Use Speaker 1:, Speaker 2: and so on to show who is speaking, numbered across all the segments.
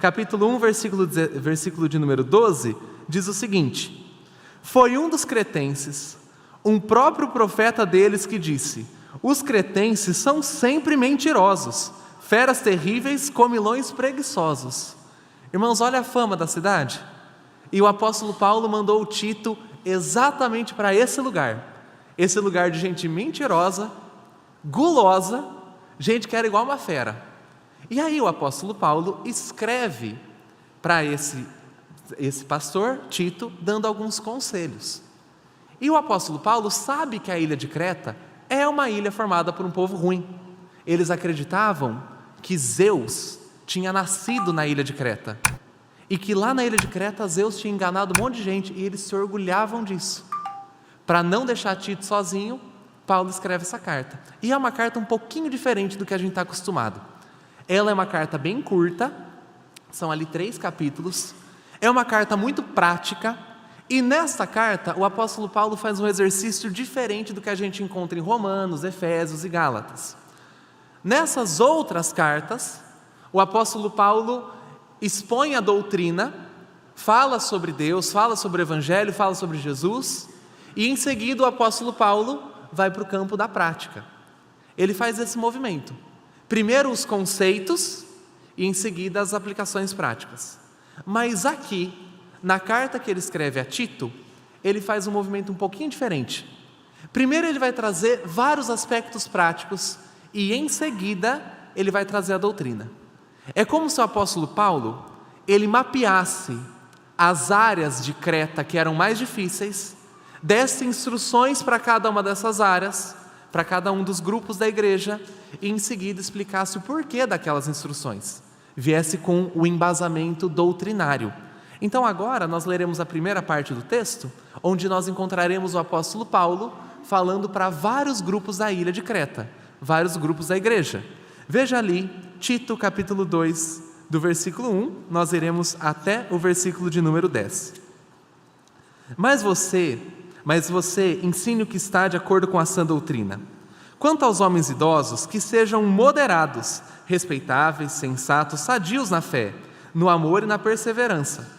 Speaker 1: capítulo 1, versículo de número 12, diz o seguinte: foi um dos cretenses, um próprio profeta deles, que disse: os cretenses são sempre mentirosos, feras terríveis, comilões preguiçosos. Irmãos, olha a fama da cidade. E o apóstolo Paulo mandou o Tito exatamente para esse lugar de gente mentirosa, gulosa, gente que era igual uma fera. E aí o apóstolo Paulo escreve para esse pastor, Tito, dando alguns conselhos. E o apóstolo Paulo sabe que a ilha de Creta é uma ilha formada por um povo ruim. Eles acreditavam que Zeus tinha nascido na ilha de Creta, e que lá na ilha de Creta Zeus tinha enganado um monte de gente, e eles se orgulhavam disso. Para não deixar Tito sozinho, Paulo escreve essa carta. E é uma carta um pouquinho diferente do que a gente está acostumado. Ela é uma carta bem curta, são ali 3 capítulos, é uma carta muito prática, e nesta carta o apóstolo Paulo faz um exercício diferente do que a gente encontra em Romanos, Efésios e Gálatas. Nessas outras cartas, o apóstolo Paulo expõe a doutrina, fala sobre Deus, fala sobre o Evangelho, fala sobre Jesus, e em seguida o apóstolo Paulo vai para o campo da prática. Ele faz esse movimento. Primeiro os conceitos e em seguida as aplicações práticas. Mas aqui, na carta que ele escreve a Tito, ele faz um movimento um pouquinho diferente. Primeiro ele vai trazer vários aspectos práticos e em seguida ele vai trazer a doutrina. É como se o apóstolo Paulo, ele mapeasse as áreas de Creta que eram mais difíceis, desse instruções para cada uma dessas áreas, para cada um dos grupos da igreja, e em seguida explicasse o porquê daquelas instruções, viesse com o embasamento doutrinário. Então agora nós leremos a primeira parte do texto, onde nós encontraremos o apóstolo Paulo falando para vários grupos da ilha de Creta, vários grupos da igreja. Veja ali, Tito capítulo 2, do versículo 1, nós iremos até o versículo de número 10. Mas você ensine o que está de acordo com a sã doutrina. Quanto aos homens idosos, que sejam moderados, respeitáveis, sensatos, sadios na fé, no amor e na perseverança.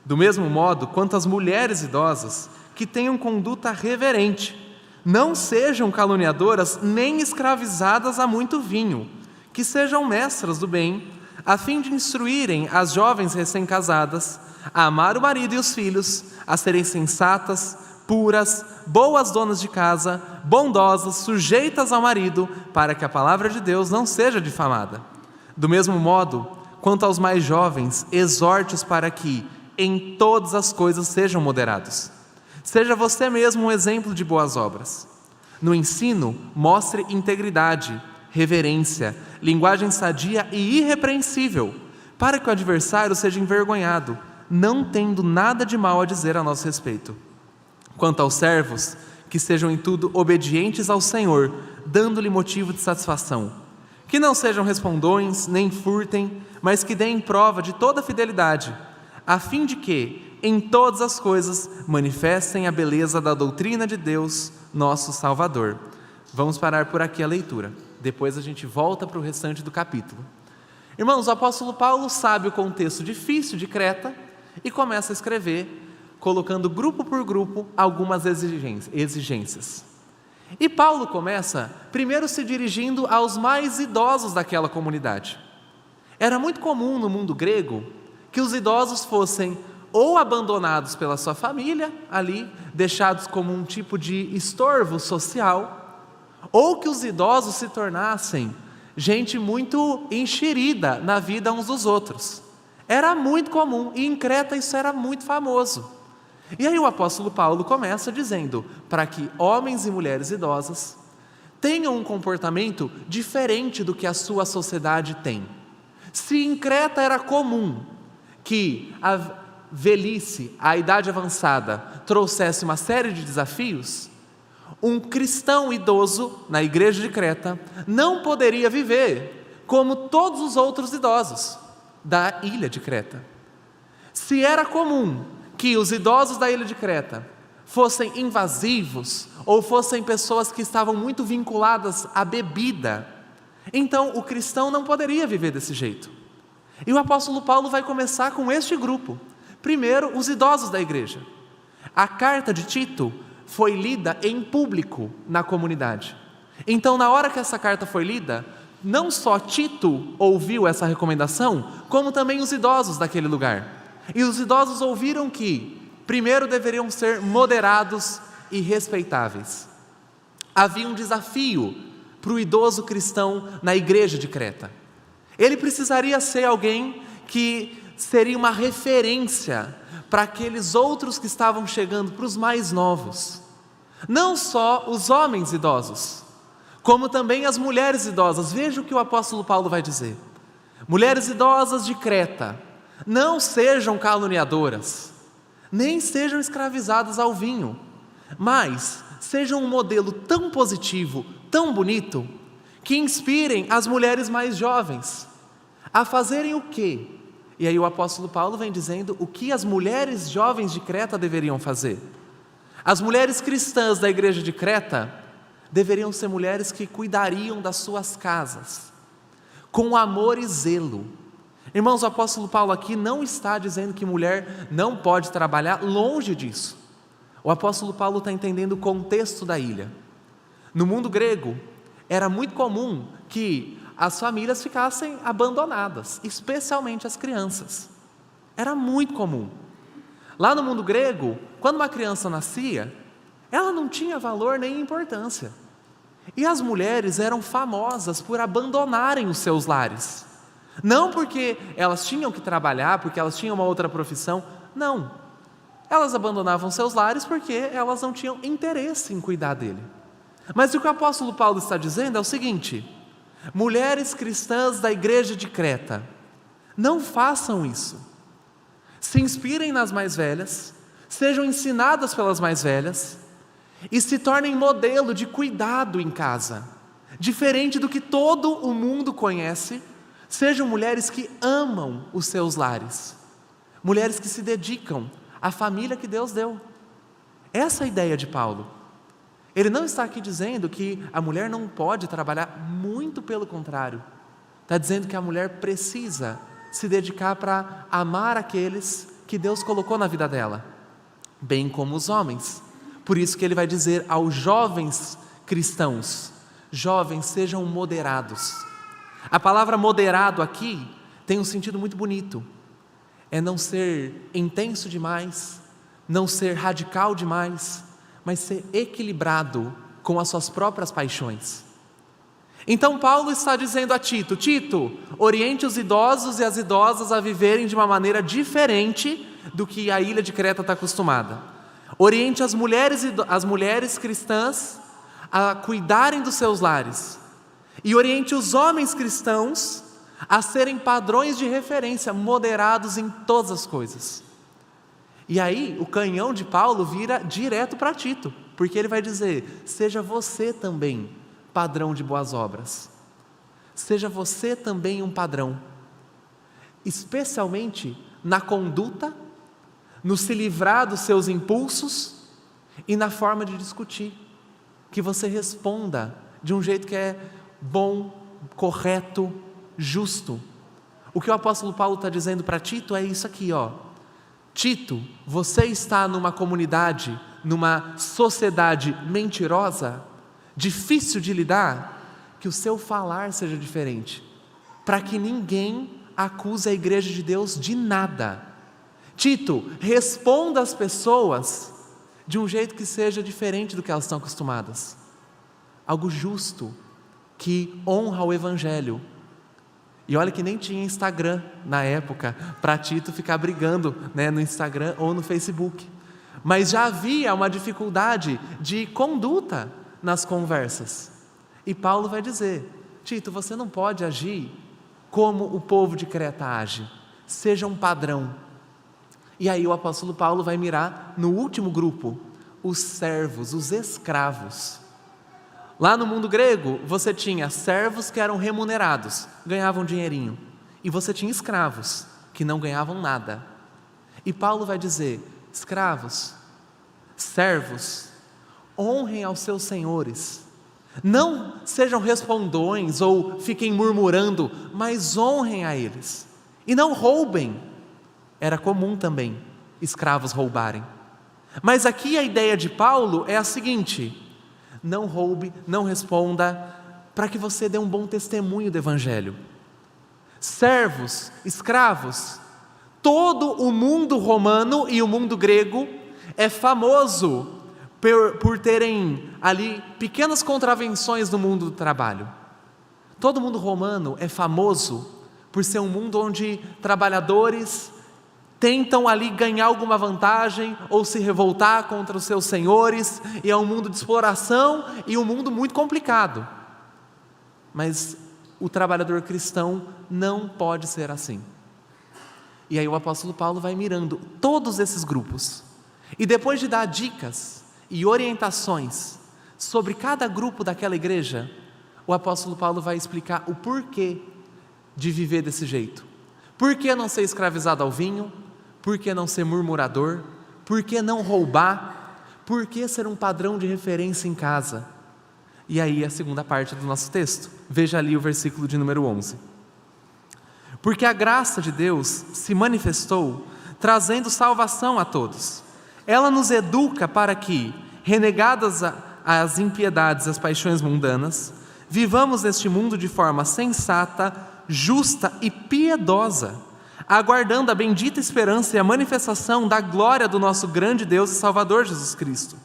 Speaker 1: Do mesmo modo, quanto às mulheres idosas, que tenham conduta reverente, não sejam caluniadoras nem escravizadas a muito vinho, que sejam mestras do bem, a fim de instruírem as jovens recém-casadas a amar o marido e os filhos, a serem sensatas, puras, boas donas de casa, bondosas, sujeitas ao marido, para que a palavra de Deus não seja difamada. Do mesmo modo, quanto aos mais jovens, exorte-os para que, em todas as coisas, sejam moderados. Seja você mesmo um exemplo de boas obras. No ensino, mostre integridade, reverência, linguagem sadia e irrepreensível, para que o adversário seja envergonhado, não tendo nada de mal a dizer a nosso respeito. Quanto aos servos, que sejam em tudo obedientes ao Senhor, dando-lhe motivo de satisfação. Que não sejam respondões, nem furtem, mas que deem prova de toda fidelidade, a fim de que, em todas as coisas, manifestem a beleza da doutrina de Deus, nosso Salvador. Vamos parar por aqui a leitura. Depois a gente volta para o restante do capítulo. Irmãos, o apóstolo Paulo sabe o contexto difícil de Creta e começa a escrever, colocando grupo por grupo algumas exigências. E Paulo começa primeiro se dirigindo aos mais idosos daquela comunidade. Era muito comum no mundo grego que os idosos fossem ou abandonados pela sua família, ali, deixados como um tipo de estorvo social, ou que os idosos se tornassem gente muito enxerida na vida uns dos outros. Era muito comum, e em Creta isso era muito famoso. E aí o apóstolo Paulo começa dizendo para que homens e mulheres idosas tenham um comportamento diferente do que a sua sociedade tem. Se em Creta era comum que a velhice, a idade avançada, trouxesse uma série de desafios, um cristão idoso na igreja de Creta não poderia viver como todos os outros idosos da ilha de Creta. Se era comum que os idosos da ilha de Creta fossem invasivos ou fossem pessoas que estavam muito vinculadas à bebida, então o cristão não poderia viver desse jeito. E o apóstolo Paulo vai começar com este grupo. Primeiro, os idosos da igreja. A carta de Tito foi lida em público na comunidade. Então, na hora que essa carta foi lida, não só Tito ouviu essa recomendação, como também os idosos daquele lugar. E os idosos ouviram que, primeiro, deveriam ser moderados e respeitáveis. Havia um desafio para o idoso cristão na igreja de Creta. Ele precisaria ser alguém que seria uma referência para aqueles outros que estavam chegando, para os mais novos. Não só os homens idosos, como também as mulheres idosas. Veja o que o apóstolo Paulo vai dizer. Mulheres idosas de Creta, não sejam caluniadoras, nem sejam escravizadas ao vinho, mas sejam um modelo tão positivo, tão bonito, que inspirem as mulheres mais jovens a fazerem o quê? E aí o apóstolo Paulo vem dizendo o que as mulheres jovens de Creta deveriam fazer. As mulheres cristãs da igreja de Creta deveriam ser mulheres que cuidariam das suas casas, com amor e zelo. Irmãos, o apóstolo Paulo aqui não está dizendo que mulher não pode trabalhar, longe disso. O apóstolo Paulo está entendendo o contexto da ilha. No mundo grego, era muito comum que as famílias ficassem abandonadas, especialmente as crianças. Era muito comum. Lá no mundo grego, quando uma criança nascia, ela não tinha valor nem importância. E as mulheres eram famosas por abandonarem os seus lares. Não porque elas tinham que trabalhar, porque elas tinham uma outra profissão, não. Elas abandonavam seus lares porque elas não tinham interesse em cuidar dele. Mas o que o apóstolo Paulo está dizendo é o seguinte: mulheres cristãs da igreja de Creta, não façam isso. Se inspirem nas mais velhas, sejam ensinadas pelas mais velhas e se tornem modelo de cuidado em casa, diferente do que todo o mundo conhece. Sejam mulheres que amam os seus lares, mulheres que se dedicam à família que Deus deu. Essa é a ideia de Paulo. Ele não está aqui dizendo que a mulher não pode trabalhar, muito pelo contrário. Está dizendo que a mulher precisa se dedicar para amar aqueles que Deus colocou na vida dela, bem como os homens. Por isso que ele vai dizer aos jovens cristãos: jovens, sejam moderados. A palavra moderado aqui tem um sentido muito bonito. É não ser intenso demais, não ser radical demais, mas ser equilibrado com as suas próprias paixões. Então Paulo está dizendo a Tito: Tito, oriente os idosos e as idosas a viverem de uma maneira diferente do que a ilha de Creta está acostumada. Oriente as mulheres cristãs a cuidarem dos seus lares. E oriente os homens cristãos a serem padrões de referência, moderados em todas as coisas. E aí o canhão de Paulo vira direto para Tito, porque ele vai dizer: seja você também padrão de boas obras. Seja você também um padrão, especialmente na conduta, no se livrar dos seus impulsos e na forma de discutir. Que você responda de um jeito que é bom, correto, justo. O que o apóstolo Paulo está dizendo para Tito é isso aqui, ó. Tito, você está numa comunidade, numa sociedade mentirosa, difícil de lidar, que o seu falar seja diferente, para que ninguém acuse a igreja de Deus de nada. Tito, responda às pessoas de um jeito que seja diferente do que elas estão acostumadas. Algo justo, que honra o Evangelho. E olha que nem tinha Instagram na época, para Tito ficar brigando, no Instagram ou no Facebook. Mas já havia uma dificuldade de conduta nas conversas. E Paulo vai dizer: Tito, você não pode agir como o povo de Creta age. Seja um padrão. E aí o apóstolo Paulo vai mirar no último grupo, os servos, os escravos. Lá no mundo grego, você tinha servos que eram remunerados, ganhavam dinheirinho. E você tinha escravos, que não ganhavam nada. E Paulo vai dizer: escravos, servos, honrem aos seus senhores. Não sejam respondões ou fiquem murmurando, mas honrem a eles. E não roubem. Era comum também escravos roubarem. Mas aqui a ideia de Paulo é a seguinte: não roube, não responda, para que você dê um bom testemunho do Evangelho. Servos, escravos, todo o mundo romano e o mundo grego é famoso por terem ali pequenas contravenções no mundo do trabalho. Todo mundo romano é famoso por ser um mundo onde trabalhadores tentam ali ganhar alguma vantagem ou se revoltar contra os seus senhores, e é um mundo de exploração e um mundo muito complicado. Mas o trabalhador cristão não pode ser assim. E aí o apóstolo Paulo vai mirando todos esses grupos, e depois de dar dicas e orientações sobre cada grupo daquela igreja, o apóstolo Paulo vai explicar o porquê de viver desse jeito. Por que não ser escravizado ao vinho? Por que não ser murmurador? Por que não roubar? Por que ser um padrão de referência em casa? E aí a segunda parte do nosso texto. Veja ali o versículo de número 11. Porque a graça de Deus se manifestou, trazendo salvação a todos. Ela nos educa para que, renegadas as impiedades e as paixões mundanas, vivamos neste mundo de forma sensata, justa e piedosa, aguardando a bendita esperança e a manifestação da glória do nosso grande Deus e Salvador Jesus Cristo.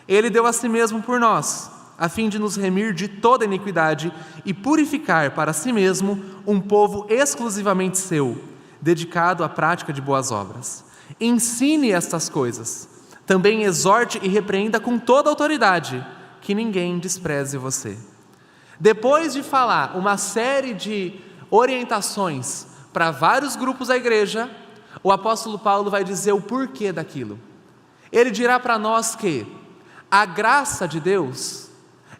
Speaker 1: Ele deu a si mesmo por nós, a fim de nos remir de toda iniquidade e purificar para si mesmo um povo exclusivamente seu, dedicado à prática de boas obras. Ensine estas coisas, também exorte e repreenda com toda autoridade, que ninguém despreze você. Depois de falar uma série de orientações para vários grupos da igreja, o apóstolo Paulo vai dizer o porquê daquilo. Ele dirá para nós que a graça de Deus,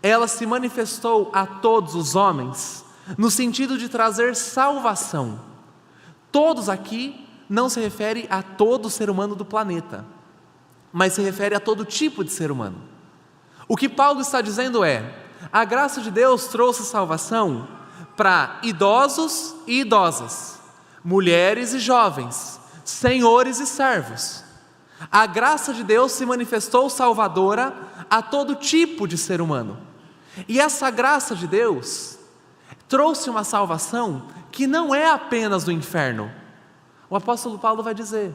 Speaker 1: ela se manifestou a todos os homens, no sentido de trazer salvação. Todos aqui não se refere a todo ser humano do planeta, mas se refere a todo tipo de ser humano. O que Paulo está dizendo é: a graça de Deus trouxe salvação para idosos e idosas, mulheres e jovens, senhores e servos. A graça de Deus se manifestou salvadora a todo tipo de ser humano. E essa graça de Deus trouxe uma salvação que não é apenas do inferno. O apóstolo Paulo vai dizer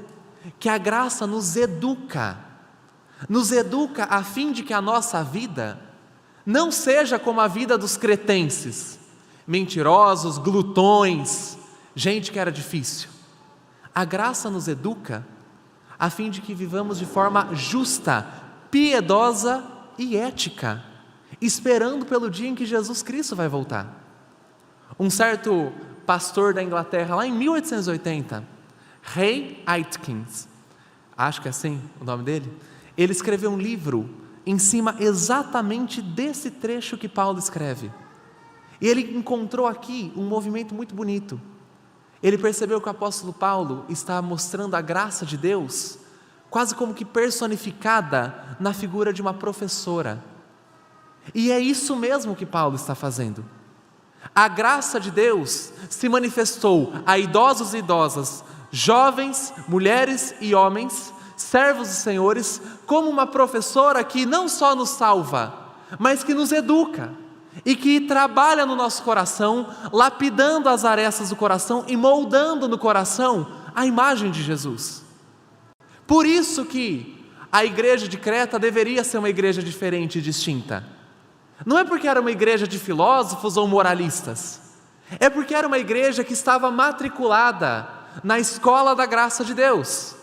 Speaker 1: que a graça nos educa a fim de que a nossa vida não seja como a vida dos cretenses, mentirosos, glutões, gente que era difícil. A graça nos educa a fim de que vivamos de forma justa, piedosa e ética, esperando pelo dia em que Jesus Cristo vai voltar. Um certo pastor da Inglaterra, lá em 1880, Ray Atkins, acho que é assim o nome dele, ele escreveu um livro em cima exatamente desse trecho que Paulo escreve. E ele encontrou aqui um movimento muito bonito. Ele percebeu que o apóstolo Paulo está mostrando a graça de Deus quase como que personificada na figura de uma professora. E é isso mesmo que Paulo está fazendo. A graça de Deus se manifestou a idosos e idosas, jovens, mulheres e homens, servos e senhores, como uma professora que não só nos salva, mas que nos educa e que trabalha no nosso coração, lapidando as arestas do coração e moldando no coração a imagem de Jesus. Por isso que a igreja de Creta deveria ser uma igreja diferente e distinta. Não é porque era uma igreja de filósofos ou moralistas, é porque era uma igreja que estava matriculada na escola da graça de Deus.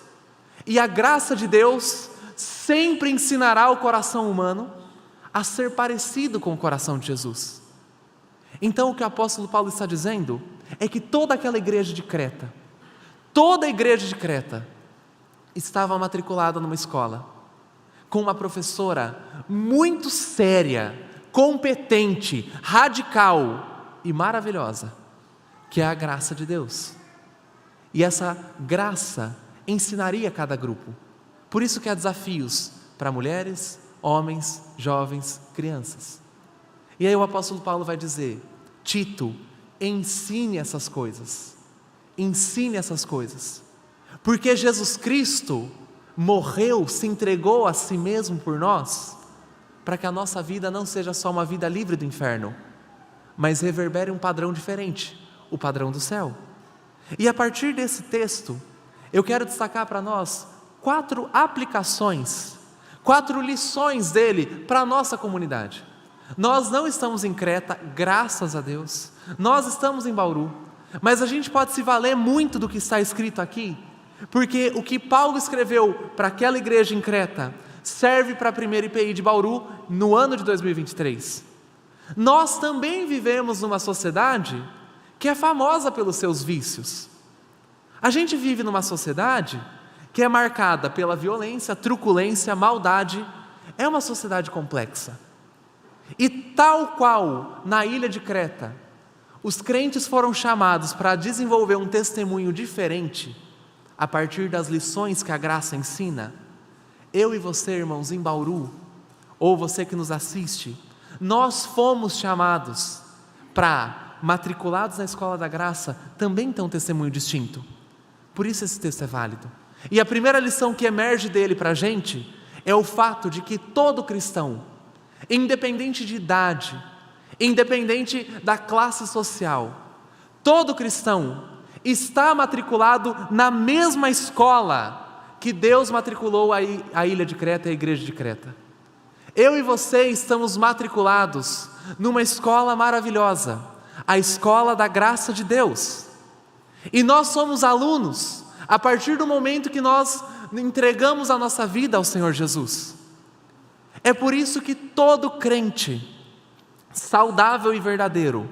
Speaker 1: E a graça de Deus sempre ensinará o coração humano a ser parecido com o coração de Jesus. Então o que o apóstolo Paulo está dizendo é que toda aquela igreja de Creta, toda a igreja de Creta estava matriculada numa escola, com uma professora muito séria, competente, radical e maravilhosa, que é a graça de Deus. E essa graça ensinaria cada grupo. Por isso que há desafios para mulheres, homens, jovens, crianças. E aí o apóstolo Paulo vai dizer: Tito, ensine essas coisas. ensine essas coisas, porque Jesus Cristo morreu, se entregou a si mesmo por nós, para que a nossa vida não seja só uma vida livre do inferno, mas reverbere um padrão diferente, o padrão do céu. E a partir desse texto, eu quero destacar para nós 4 aplicações, 4 lições dele para a nossa comunidade. Nós não estamos em Creta, graças a Deus, nós estamos em Bauru, mas a gente pode se valer muito do que está escrito aqui, porque o que Paulo escreveu para aquela igreja em Creta serve para a primeira IPI de Bauru no ano de 2023. Nós também vivemos numa sociedade que é famosa pelos seus vícios. A gente vive numa sociedade que é marcada pela violência, truculência, maldade. É uma sociedade complexa. E tal qual na ilha de Creta, os crentes foram chamados para desenvolver um testemunho diferente a partir das lições que a graça ensina. Eu e você, irmãos, em Bauru, ou você que nos assiste, nós fomos chamados para, matriculados na Escola da Graça, também ter um testemunho distinto. Por isso esse texto é válido. E a primeira lição que emerge dele para a gente é o fato de que todo cristão, independente de idade, independente da classe social, todo cristão está matriculado na mesma escola que Deus matriculou a ilha de Creta e a igreja de Creta. Eu e você estamos matriculados numa escola maravilhosa, a escola da graça de Deus. E nós somos alunos a partir do momento que nós entregamos a nossa vida ao Senhor Jesus. É por isso que todo crente saudável e verdadeiro,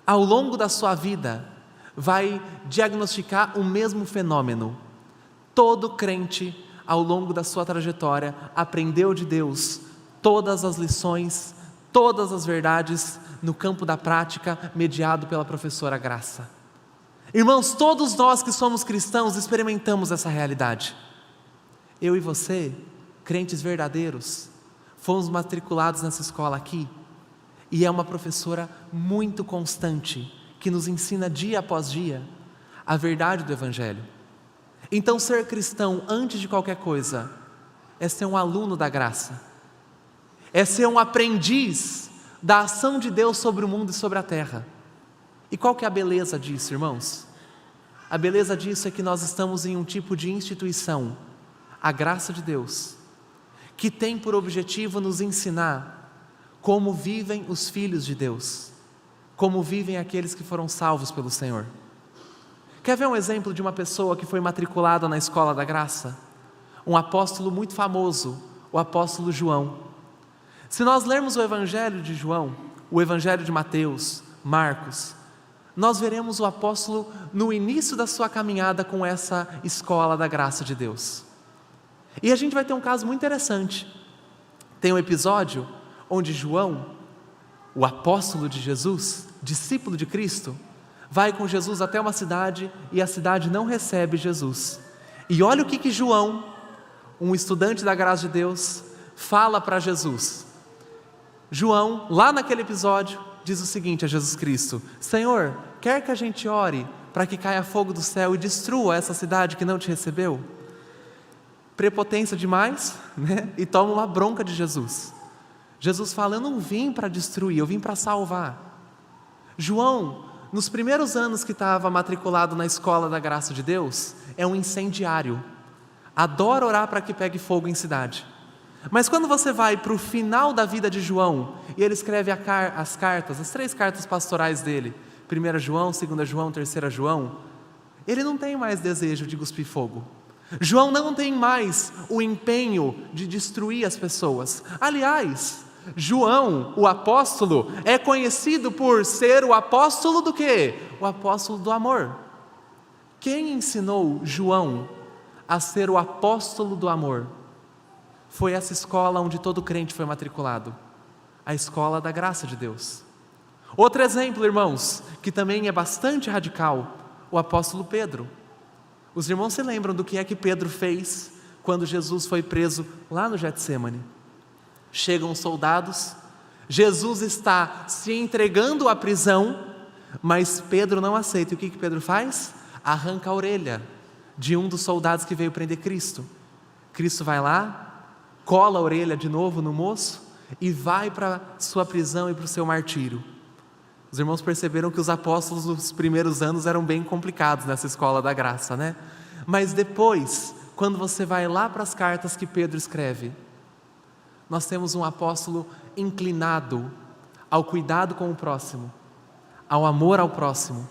Speaker 1: ao longo da sua vida, vai diagnosticar o mesmo fenômeno. Todo crente, ao longo da sua trajetória, aprendeu de Deus todas as lições, todas as verdades no campo da prática, mediado pela professora Graça. Irmãos, todos nós que somos cristãos experimentamos essa realidade. Eu e você, crentes verdadeiros, fomos matriculados nessa escola aqui, e é uma professora muito constante, que nos ensina dia após dia a verdade do Evangelho. Então ser cristão, antes de qualquer coisa, é ser um aluno da graça, é ser um aprendiz da ação de Deus sobre o mundo e sobre a terra. E qual que é a beleza disso, irmãos? A beleza disso é que nós estamos em um tipo de instituição, a graça de Deus, que tem por objetivo nos ensinar como vivem os filhos de Deus, como vivem aqueles que foram salvos pelo Senhor. Quer ver um exemplo de uma pessoa que foi matriculada na escola da graça? Um apóstolo muito famoso, o apóstolo João. Se nós lermos o Evangelho de João, o Evangelho de Mateus, Marcos, nós veremos o apóstolo no início da sua caminhada com essa escola da graça de Deus. E a gente vai ter um caso muito interessante. Tem um episódio onde João, o apóstolo de Jesus, discípulo de Cristo, vai com Jesus até uma cidade e a cidade não recebe Jesus. E olha o que João, um estudante da graça de Deus, fala para Jesus. João, lá naquele episódio, diz o seguinte a Jesus Cristo: Senhor, quer que a gente ore para que caia fogo do céu e destrua essa cidade que não te recebeu? Prepotência demais, né? E toma uma bronca de Jesus. Jesus fala: eu não vim para destruir, eu vim para salvar. João, nos primeiros anos que estava matriculado na escola da graça de Deus, é um incendiário, adora orar para que pegue fogo em cidade. Mas quando você vai para o final da vida de João, e ele escreve as cartas, as 3 cartas pastorais dele, 1 João, 2 João, 3 João, ele não tem mais desejo de cuspir fogo. João não tem mais o empenho de destruir as pessoas. Aliás, João, o apóstolo, é conhecido por ser o apóstolo do quê? O apóstolo do amor. Quem ensinou João a ser o apóstolo do amor? Foi essa escola onde todo crente foi matriculado, a escola da graça de Deus. Outro exemplo, irmãos, que também é bastante radical, o apóstolo Pedro. Os irmãos se lembram do que é que Pedro fez quando Jesus foi preso lá no Getsêmani? Chegam os soldados, Jesus está se entregando à prisão, mas Pedro não aceita. E o que Pedro faz? arranca a orelha de um dos soldados que veio prender Cristo. Cristo vai lá, cola a orelha de novo no moço e vai para sua prisão e para o seu martírio. Os irmãos perceberam que os apóstolos nos primeiros anos eram bem complicados nessa escola da graça, né? Mas depois, quando você vai lá para as cartas que Pedro escreve, nós temos um apóstolo inclinado ao cuidado com o próximo, ao amor ao próximo,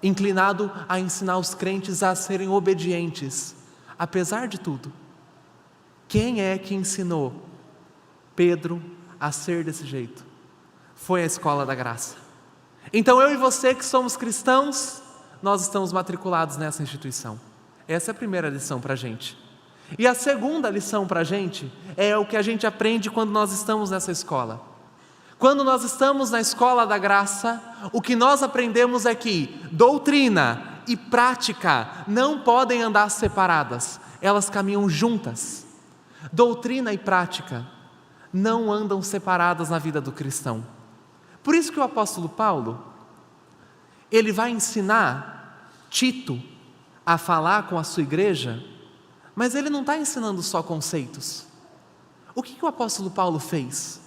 Speaker 1: inclinado a ensinar os crentes a serem obedientes, apesar de tudo. Quem é que ensinou Pedro a ser desse jeito? Foi a escola da graça. Então eu e você que somos cristãos, nós estamos matriculados nessa instituição. Essa é a primeira lição para a gente. E a segunda lição para a gente é o que a gente aprende quando nós estamos nessa escola. Quando nós estamos na escola da graça, o que nós aprendemos é que doutrina e prática não podem andar separadas, elas caminham juntas. Doutrina e prática não andam separadas na vida do cristão. Por isso que o apóstolo Paulo, ele vai ensinar Tito a falar com a sua igreja, mas ele não está ensinando só conceitos. O que o apóstolo Paulo fez?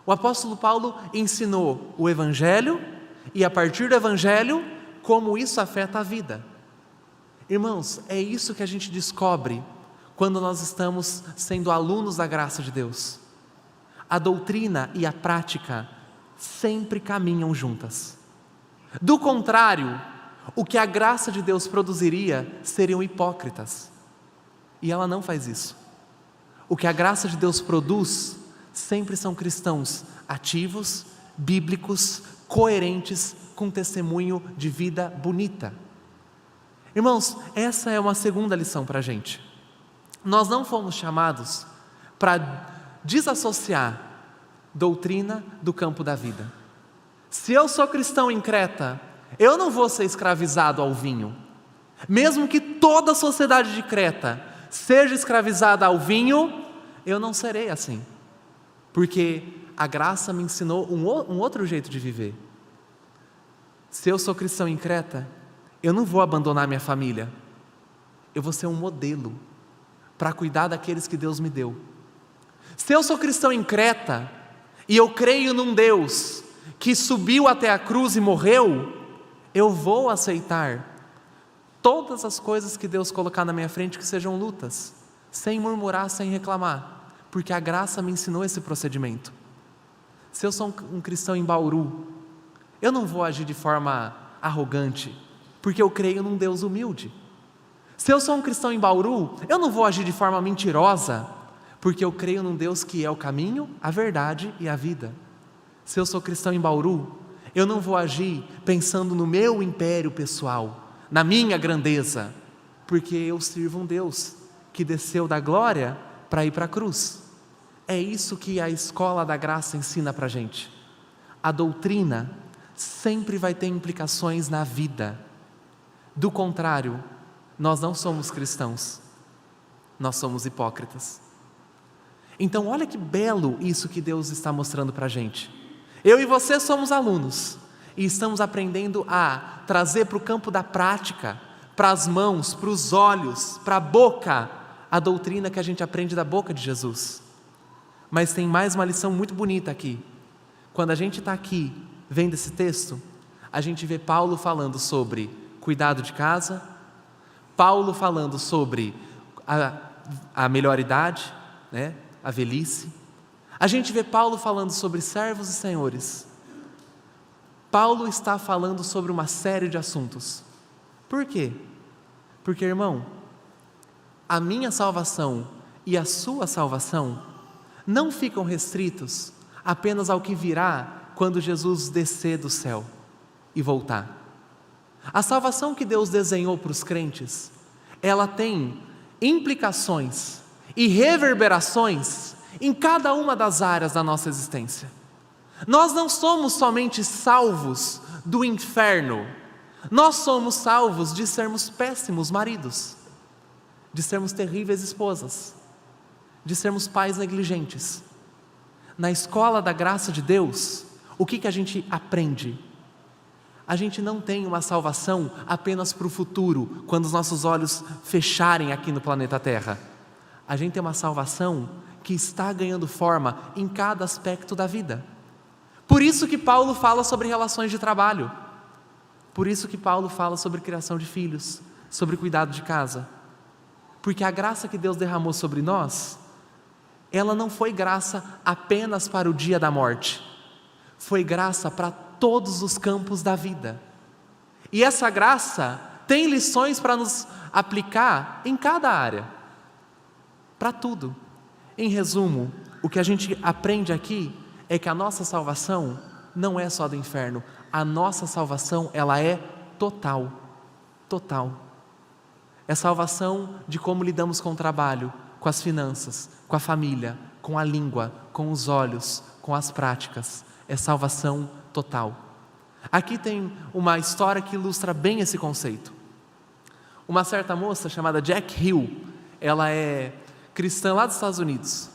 Speaker 1: O apóstolo Paulo ensinou o Evangelho e a partir do Evangelho, como isso afeta a vida. Irmãos, é isso que a gente descobre quando nós estamos sendo alunos da graça de Deus. A doutrina e a prática sempre caminham juntas. Do contrário, o que a graça de Deus produziria seriam hipócritas. E ela não faz isso. O que a graça de Deus produz sempre são cristãos ativos, bíblicos, coerentes, com testemunho de vida bonita. Irmãos, essa é uma segunda lição para a gente. Nós não fomos chamados para desassociar doutrina do campo da vida. Se eu sou cristão em Creta, eu não vou ser escravizado ao vinho. Mesmo que toda a sociedade de Creta seja escravizada ao vinho, eu não serei assim. Porque a graça me ensinou um outro jeito de viver. Se eu sou cristão em Creta, eu não vou abandonar minha família. Eu vou ser um modelo para cuidar daqueles que Deus me deu. Se eu sou cristão em Creta e eu creio num Deus que subiu até a cruz e morreu, eu vou aceitar todas as coisas que Deus colocar na minha frente que sejam lutas, sem murmurar, sem reclamar, porque a graça me ensinou esse procedimento. Se eu sou um cristão em Bauru, eu não vou agir de forma arrogante, porque eu creio num Deus humilde. Se eu sou um cristão em Bauru, eu não vou agir de forma mentirosa, porque eu creio num Deus que é o caminho, a verdade e a vida. Se eu sou cristão em Bauru, eu não vou agir pensando no meu império pessoal, na minha grandeza, porque eu sirvo um Deus que desceu da glória para ir para a cruz. É isso que a escola da graça ensina para a gente. A doutrina sempre vai ter implicações na vida. Do contrário, nós não somos cristãos, nós somos hipócritas. Então olha que belo isso que Deus está mostrando para a gente. Eu e você somos alunos e estamos aprendendo a trazer para o campo da prática, para as mãos, para os olhos, para a boca, a doutrina que a gente aprende da boca de Jesus. Mas tem mais uma lição muito bonita aqui. Quando a gente está aqui vendo esse texto, a gente vê Paulo falando sobre cuidado de casa, Paulo falando sobre a melhor idade, né? A velhice. A gente vê Paulo falando sobre servos e senhores. Paulo está falando sobre uma série de assuntos. Por quê? Porque, irmão, a minha salvação e a sua salvação não ficam restritos apenas ao que virá quando Jesus descer do céu e voltar. A salvação que Deus desenhou para os crentes, ela tem implicações e reverberações em cada uma das áreas da nossa existência. Nós não somos somente salvos do inferno, nós somos salvos de sermos péssimos maridos, de sermos terríveis esposas, de sermos pais negligentes. Na escola da graça de Deus, o que a gente aprende? A gente não tem uma salvação apenas para o futuro, quando os nossos olhos fecharem aqui no planeta Terra. A gente tem uma salvação que está ganhando forma em cada aspecto da vida. Por isso que Paulo fala sobre relações de trabalho. Por isso que Paulo fala sobre criação de filhos, sobre cuidado de casa. Porque a graça que Deus derramou sobre nós, ela não foi graça apenas para o dia da morte. Foi graça para todos os campos da vida. E essa graça tem lições para nos aplicar em cada área. Para tudo. Em resumo, o que a gente aprende aqui é que a nossa salvação não é só do inferno. A nossa salvação, ela é total. Total. É salvação de como lidamos com o trabalho, com as finanças, com a família, com a língua, com os olhos, com as práticas. É salvação total. Aqui tem uma história que ilustra bem esse conceito. Uma certa moça chamada Jack Hill, ela é cristã lá dos Estados Unidos.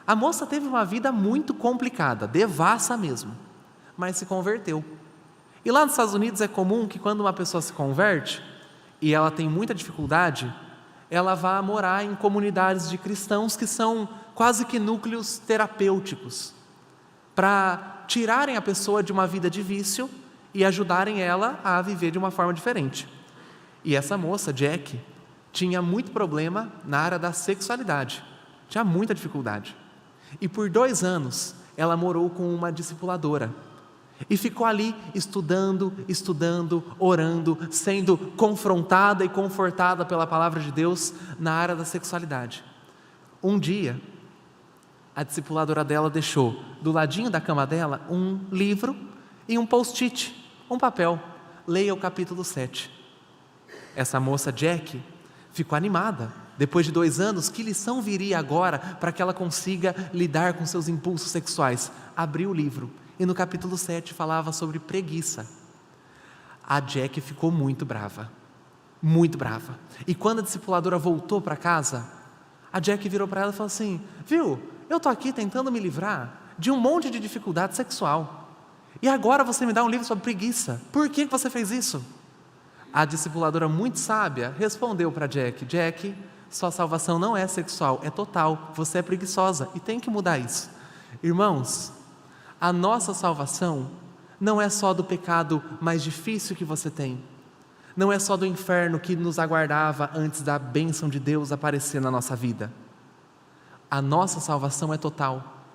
Speaker 1: A moça teve uma vida muito complicada, devassa mesmo, mas se converteu. E lá nos Estados Unidos é comum que quando uma pessoa se converte, e ela tem muita dificuldade, ela vá morar em comunidades de cristãos que são quase que núcleos terapêuticos, para tirarem a pessoa de uma vida de vício e ajudarem ela a viver de uma forma diferente. E essa moça, Jack, tinha muito problema na área da sexualidade, tinha muita dificuldade. E por 2 anos, ela morou com uma discipuladora. E ficou ali estudando, orando, sendo confrontada e confortada pela palavra de Deus na área da sexualidade. Um dia, a discipuladora dela deixou do ladinho da cama dela um livro e um post-it, um papel. Leia o capítulo 7. Essa moça Jack ficou animada. Depois de 2 anos, que lição viria agora para que ela consiga lidar com seus impulsos sexuais? Abriu o livro e no capítulo 7 falava sobre preguiça. A Jack ficou muito brava. Muito brava. E quando a discipuladora voltou para casa, a Jack virou para ela e falou assim: viu, eu estou aqui tentando me livrar de um monte de dificuldade sexual. E agora você me dá um livro sobre preguiça. Por que você fez isso? A discipuladora, muito sábia, respondeu para Jack: Jack, sua salvação não é sexual, é total. Você é preguiçosa e tem que mudar isso. Irmãos, a nossa salvação não é só do pecado mais difícil que você tem. Não é só do inferno que nos aguardava antes da bênção de Deus aparecer na nossa vida. A nossa salvação é total.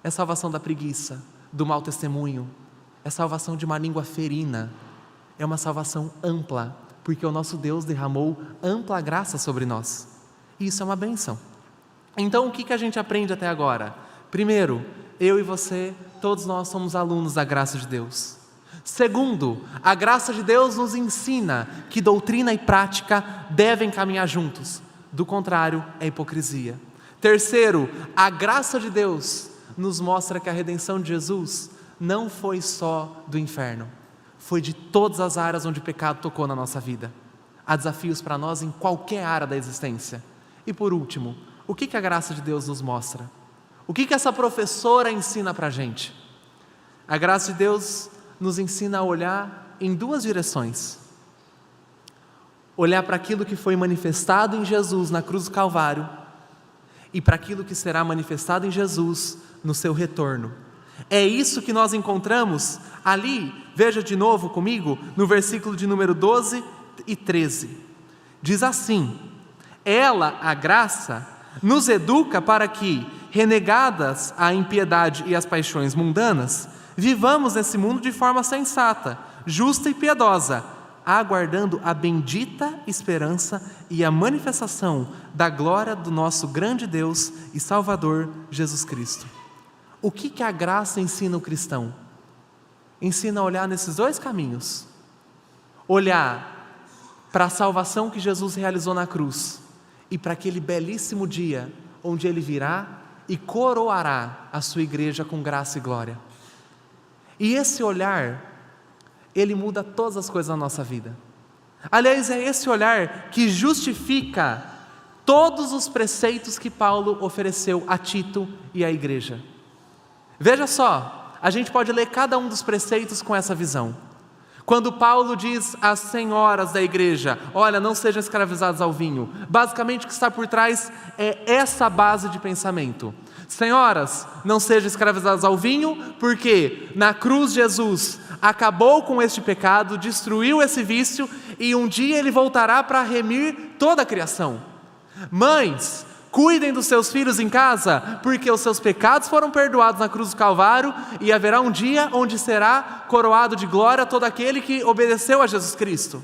Speaker 1: É salvação da preguiça, do mau testemunho. É salvação de uma língua ferina. É uma salvação ampla, porque o nosso Deus derramou ampla graça sobre nós. E isso é uma bênção. Então o que a gente aprende até agora? Primeiro, eu e você, todos nós somos alunos da graça de Deus. Segundo, a graça de Deus nos ensina que doutrina e prática devem caminhar juntos. Do contrário, é hipocrisia. Terceiro, a graça de Deus nos mostra que a redenção de Jesus não foi só do inferno. Foi de todas as áreas onde o pecado tocou na nossa vida. Há desafios para nós em qualquer área da existência. E por último, o que a graça de Deus nos mostra? O que essa professora ensina para a gente? A graça de Deus nos ensina a olhar em 2 direções. Olhar para aquilo que foi manifestado em Jesus na cruz do Calvário e para aquilo que será manifestado em Jesus no seu retorno. É isso que nós encontramos ali, veja de novo comigo, no versículo de número 12 e 13. Diz assim: ela, a graça, nos educa para que, renegadas a impiedade e as paixões mundanas, vivamos nesse mundo de forma sensata, justa e piedosa, aguardando a bendita esperança e a manifestação da glória do nosso grande Deus e Salvador Jesus Cristo. O que a graça ensina o cristão? Ensina a olhar nesses 2 caminhos. Olhar para a salvação que Jesus realizou na cruz e para aquele belíssimo dia onde Ele virá e coroará a sua igreja com graça e glória. E esse olhar, ele muda todas as coisas na nossa vida. Aliás, é esse olhar que justifica todos os preceitos que Paulo ofereceu a Tito e à igreja. Veja só, a gente pode ler cada um dos preceitos com essa visão. Quando Paulo diz às senhoras da igreja: olha, não sejam escravizadas ao vinho, basicamente o que está por trás é essa base de pensamento. Senhoras, não sejam escravizadas ao vinho, porque na cruz Jesus acabou com este pecado, destruiu esse vício, e um dia Ele voltará para remir toda a criação. Mães, cuidem dos seus filhos em casa, porque os seus pecados foram perdoados na cruz do Calvário, e haverá um dia onde será coroado de glória todo aquele que obedeceu a Jesus Cristo.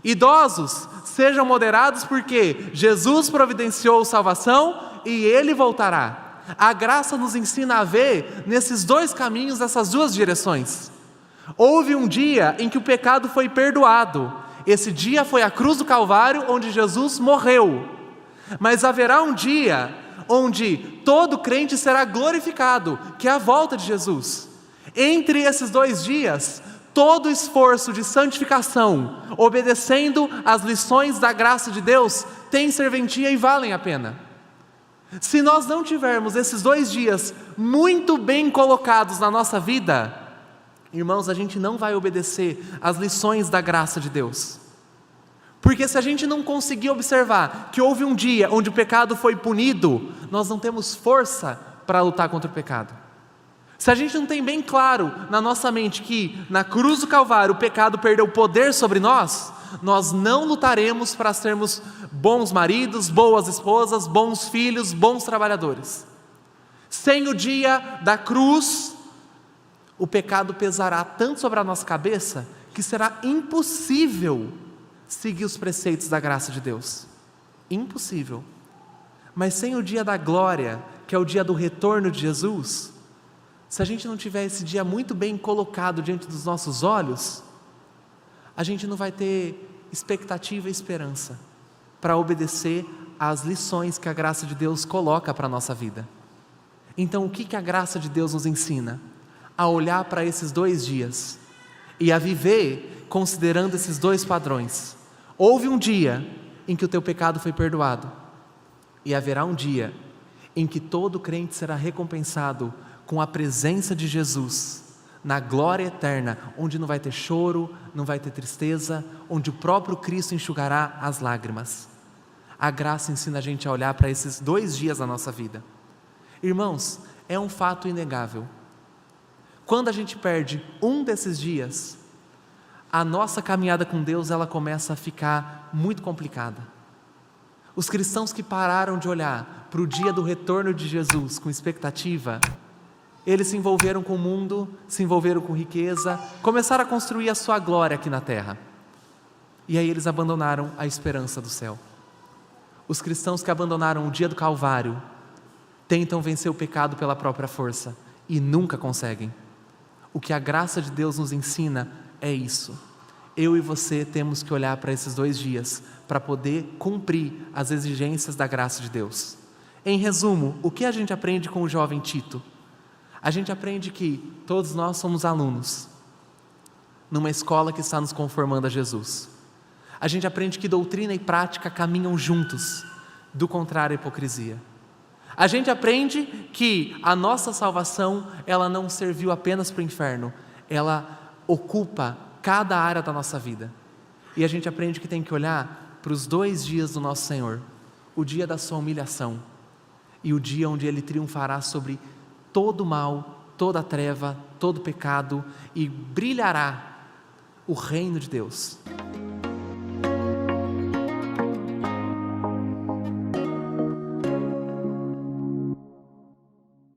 Speaker 1: Idosos, sejam moderados, porque Jesus providenciou salvação e Ele voltará. A graça nos ensina a ver nesses dois caminhos, nessas duas direções. Houve um dia em que o pecado foi perdoado. Esse dia foi a cruz do Calvário, onde Jesus morreu. Mas haverá um dia onde todo crente será glorificado, que é a volta de Jesus. Entre esses dois dias, todo esforço de santificação, obedecendo às lições da graça de Deus, tem serventia e valem a pena. Se nós não tivermos esses 2 dias muito bem colocados na nossa vida, irmãos, a gente não vai obedecer às lições da graça de Deus. Porque se a gente não conseguir observar que houve um dia onde o pecado foi punido, nós não temos força para lutar contra o pecado. Se a gente não tem bem claro na nossa mente que na cruz do Calvário o pecado perdeu poder sobre nós, nós não lutaremos para sermos bons maridos, boas esposas, bons filhos, bons trabalhadores. Sem o dia da cruz, o pecado pesará tanto sobre a nossa cabeça que será impossível seguir os preceitos da graça de Deus. Impossível. Mas sem o dia da glória, que é o dia do retorno de Jesus, se a gente não tiver esse dia muito bem colocado diante dos nossos olhos, a gente não vai ter expectativa e esperança para obedecer às lições que a graça de Deus coloca para a nossa vida. Então, o que a graça de Deus nos ensina? A olhar para esses 2 dias e a viver considerando esses 2 padrões. Houve um dia em que o teu pecado foi perdoado, e haverá um dia em que todo crente será recompensado com a presença de Jesus na glória eterna, onde não vai ter choro, não vai ter tristeza, onde o próprio Cristo enxugará as lágrimas. A graça ensina a gente a olhar para esses 2 dias da nossa vida. Irmãos, é um fato inegável. Quando a gente perde um desses dias, a nossa caminhada com Deus, ela começa a ficar muito complicada. Os cristãos que pararam de olhar para o dia do retorno de Jesus com expectativa, eles se envolveram com o mundo, se envolveram com riqueza, começaram a construir a sua glória aqui na terra. E aí eles abandonaram a esperança do céu. Os cristãos que abandonaram o dia do Calvário tentam vencer o pecado pela própria força e nunca conseguem. O que a graça de Deus nos ensina é isso. Eu e você temos que olhar para esses 2 dias para poder cumprir as exigências da graça de Deus. Em resumo, o que a gente aprende com o jovem Tito? A gente aprende que todos nós somos alunos numa escola que está nos conformando a Jesus. A gente aprende que doutrina e prática caminham juntos, do contrário à hipocrisia. A gente aprende que a nossa salvação, ela não serviu apenas para o inferno, ela ocupa cada área da nossa vida. E a gente aprende que tem que olhar para os 2 dias do nosso Senhor, o dia da sua humilhação e o dia onde Ele triunfará sobre todo o mal, toda a treva, todo o pecado, e brilhará o reino de Deus.